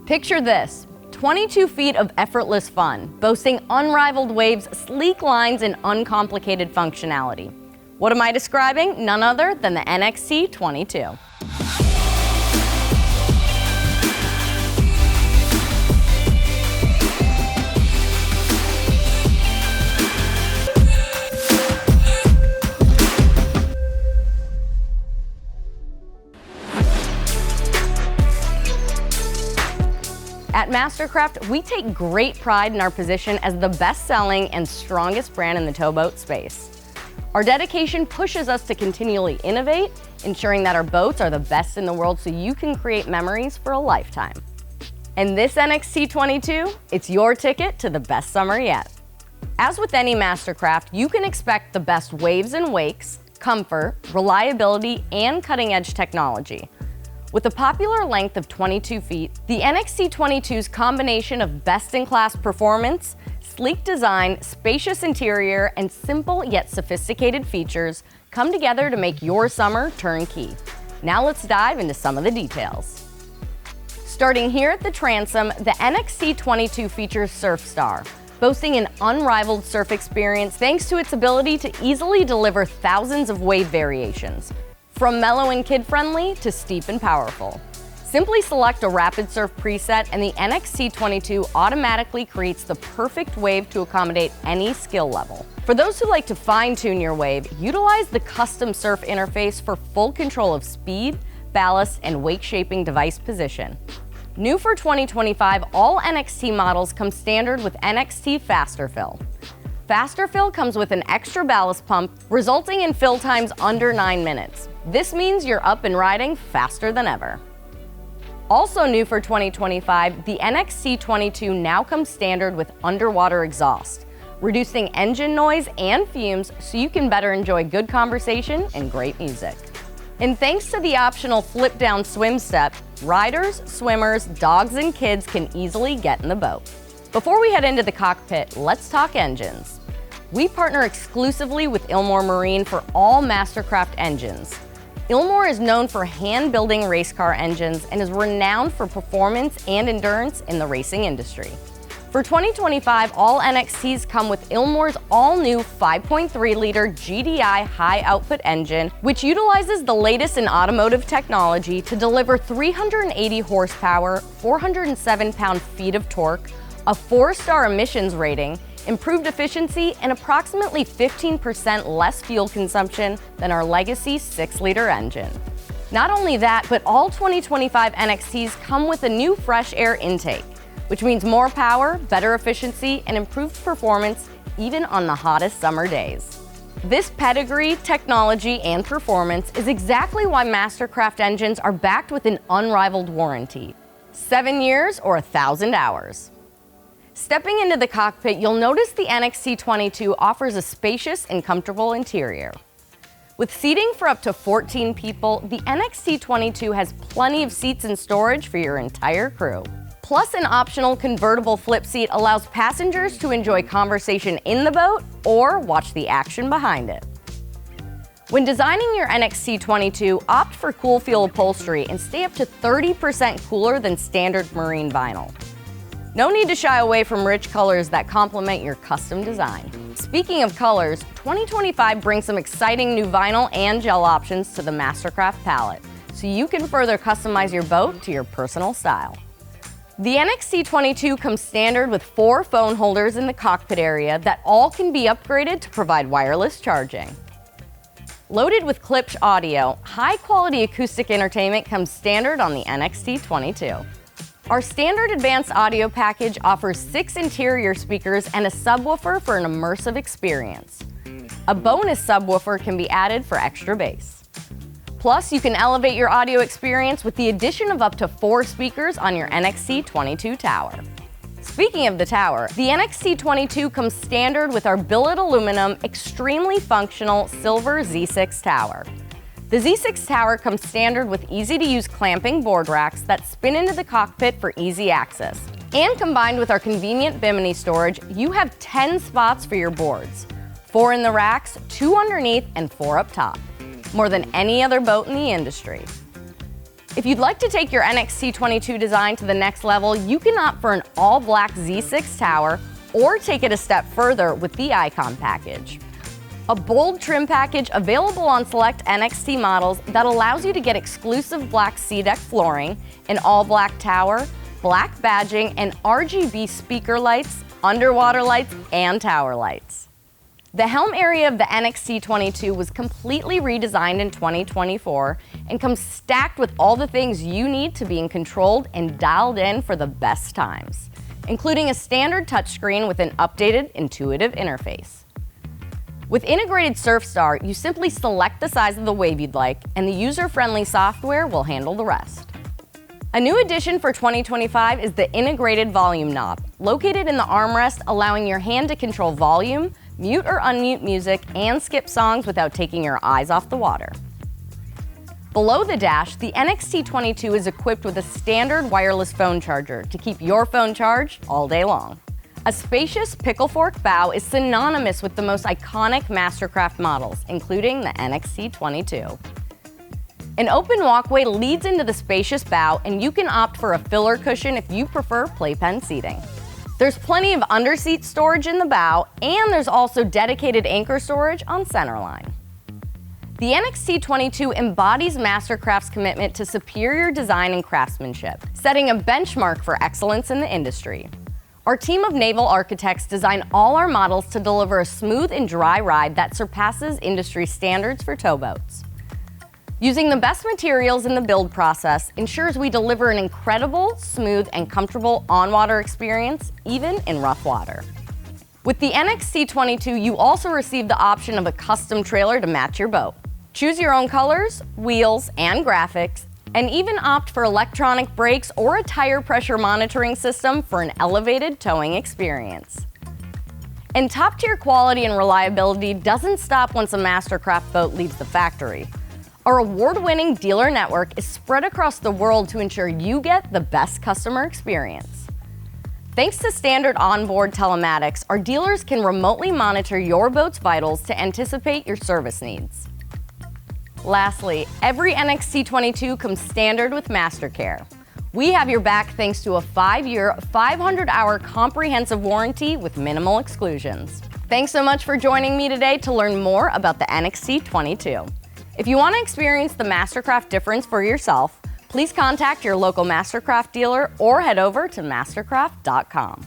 Picture this, 22 feet of effortless fun, boasting unrivaled waves, sleek lines, and uncomplicated functionality. What am I describing? None other than the NXT22. At MasterCraft, we take great pride in our position as the best-selling and strongest brand in the towboat space. Our dedication pushes us to continually innovate, ensuring that our boats are the best in the world so you can create memories for a lifetime. And this NXT22, it's your ticket to the best summer yet. As with any MasterCraft, you can expect the best waves and wakes, comfort, reliability, and cutting-edge technology. With a popular length of 22 feet, the NXT22's combination of best-in-class performance, sleek design, spacious interior, and simple yet sophisticated features come together to make your summer turnkey. Now let's dive into some of the details. Starting here at the transom, the NXT22 features SurfStar, boasting an unrivaled surf experience thanks to its ability to easily deliver thousands of wave variations. From mellow and kid-friendly to steep and powerful. Simply select a rapid surf preset and the NXT22 automatically creates the perfect wave to accommodate any skill level. For those who like to fine-tune your wave, utilize the custom surf interface for full control of speed, ballast, and wake-shaping device position. New for 2025, all NXT models come standard with NXT Faster Fill. Faster Fill comes with an extra ballast pump, resulting in fill times under 9 minutes. This means you're up and riding faster than ever. Also new for 2025, the NXT22 now comes standard with underwater exhaust, reducing engine noise and fumes so you can better enjoy good conversation and great music. And thanks to the optional flip-down swim step, riders, swimmers, dogs, and kids can easily get in the boat. Before we head into the cockpit, let's talk engines. We partner exclusively with Ilmor Marine for all MasterCraft engines. Ilmor is known for hand-building race car engines and is renowned for performance and endurance in the racing industry. For 2025, all NXTs come with Ilmor's all-new 5.3-liter GDI high-output engine, which utilizes the latest in automotive technology to deliver 380 horsepower, 407 pound-feet of torque, a 4-star emissions rating, improved efficiency, and approximately 15% less fuel consumption than our legacy 6-liter engine. Not only that, but all 2025 NXTs come with a new fresh air intake, which means more power, better efficiency, and improved performance even on the hottest summer days. This pedigree, technology, and performance is exactly why MasterCraft engines are backed with an unrivaled warranty. 7 years or 1,000 hours. Stepping into the cockpit, you'll notice the NXT22 offers a spacious and comfortable interior. With seating for up to 14 people, the NXT22 has plenty of seats and storage for your entire crew. Plus, an optional convertible flip seat allows passengers to enjoy conversation in the boat or watch the action behind it. When designing your NXT22, opt for cool feel upholstery and stay up to 30% cooler than standard marine vinyl. No need to shy away from rich colors that complement your custom design. Speaking of colors, 2025 brings some exciting new vinyl and gel options to the MasterCraft palette, so you can further customize your boat to your personal style. The NXT22 comes standard with 4 phone holders in the cockpit area that all can be upgraded to provide wireless charging. Loaded with Klipsch audio, high-quality acoustic entertainment comes standard on the NXT22. Our standard advanced audio package offers 6 interior speakers and a subwoofer for an immersive experience. A bonus subwoofer can be added for extra bass. Plus, you can elevate your audio experience with the addition of up to 4 speakers on your NXT22 tower. Speaking of the tower, the NXT22 comes standard with our billet aluminum, extremely functional silver Z6 tower. The Z6 tower comes standard with easy-to-use clamping board racks that spin into the cockpit for easy access. And combined with our convenient bimini storage, you have 10 spots for your boards. 4 in the racks, 2 underneath, and 4 up top. More than any other boat in the industry. If you'd like to take your NXT22 design to the next level, you can opt for an all-black Z6 tower or take it a step further with the Icon package. A bold trim package available on select NXT models that allows you to get exclusive black C-deck flooring, an all-black tower, black badging, and RGB speaker lights, underwater lights, and tower lights. The helm area of the NXT22 was completely redesigned in 2024 and comes stacked with all the things you need to be controlled and dialed in for the best times, including a standard touchscreen with an updated, intuitive interface. With integrated SurfStar, you simply select the size of the wave you'd like, and the user-friendly software will handle the rest. A new addition for 2025 is the integrated volume knob, located in the armrest, allowing your hand to control volume, mute or unmute music, and skip songs without taking your eyes off the water. Below the dash, the NXT22 is equipped with a standard wireless phone charger to keep your phone charged all day long. A spacious pickle fork bow is synonymous with the most iconic MasterCraft models, including the NXT22. An open walkway leads into the spacious bow, and you can opt for a filler cushion if you prefer playpen seating. There's plenty of underseat storage in the bow, and there's also dedicated anchor storage on centerline. The NXT22 embodies MasterCraft's commitment to superior design and craftsmanship, setting a benchmark for excellence in the industry. Our team of naval architects design all our models to deliver a smooth and dry ride that surpasses industry standards for towboats. Using the best materials in the build process ensures we deliver an incredible, smooth, and comfortable on-water experience, even in rough water. With the NXT22, you also receive the option of a custom trailer to match your boat. Choose your own colors, wheels, and graphics, and even opt for electronic brakes or a tire pressure monitoring system for an elevated towing experience. And top-tier quality and reliability doesn't stop once a MasterCraft boat leaves the factory. Our award-winning dealer network is spread across the world to ensure you get the best customer experience. Thanks to standard onboard telematics, our dealers can remotely monitor your boat's vitals to anticipate your service needs. Lastly, every NXT22 comes standard with MasterCare. We have your back thanks to a 5-year, 500-hour comprehensive warranty with minimal exclusions. Thanks so much for joining me today to learn more about the NXT22. If you want to experience the MasterCraft difference for yourself, please contact your local MasterCraft dealer or head over to mastercraft.com.